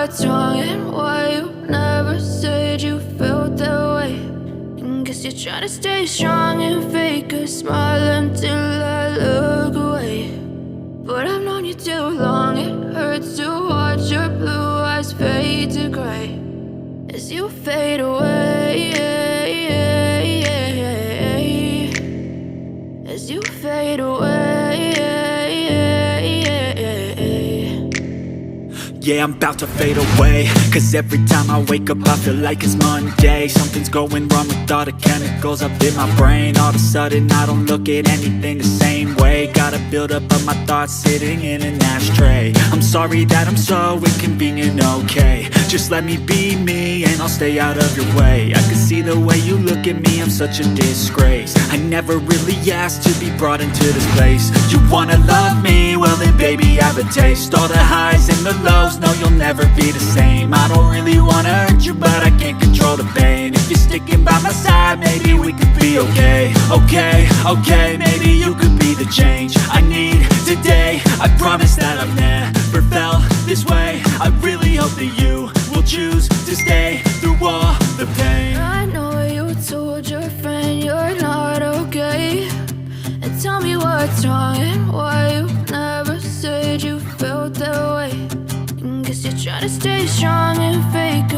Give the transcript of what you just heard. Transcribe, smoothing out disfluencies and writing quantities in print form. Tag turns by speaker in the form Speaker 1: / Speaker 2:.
Speaker 1: what's wrong and why you never said you felt that way. And guess you're trying to stay strong and fake a smile until I look away. But I've known you too long, it hurts to watch your blue eyes fade to gray as you fade away, as you fade away.
Speaker 2: Yeah, I'm about to fade away, cause every time I wake up I feel like it's Monday. Something's going wrong with all the chemicals up in my brain. All of a sudden I don't look at anything the same way. Gotta build up of my thoughts sitting in an ashtray. I'm sorry that I'm so inconvenient, okay. Just let me be me and I'll stay out of your way. I can see the way you look at me, I'm such a disgrace. I never really asked to be brought into this place. You wanna love me? Well then baby have a taste. All the highs and the lows, no, you'll never be the same. I don't really wanna hurt you, but I can't control the pain. If you're sticking by my side, maybe we could be okay. Okay, maybe you could be the change I need today. I promise that I've never felt this way. I really hope that you will choose to stay through all the pain.
Speaker 1: I know you told your friend you're not okay, and tell me what's wrong and why you never said you felt that way. Guess you're trying to stay strong and fake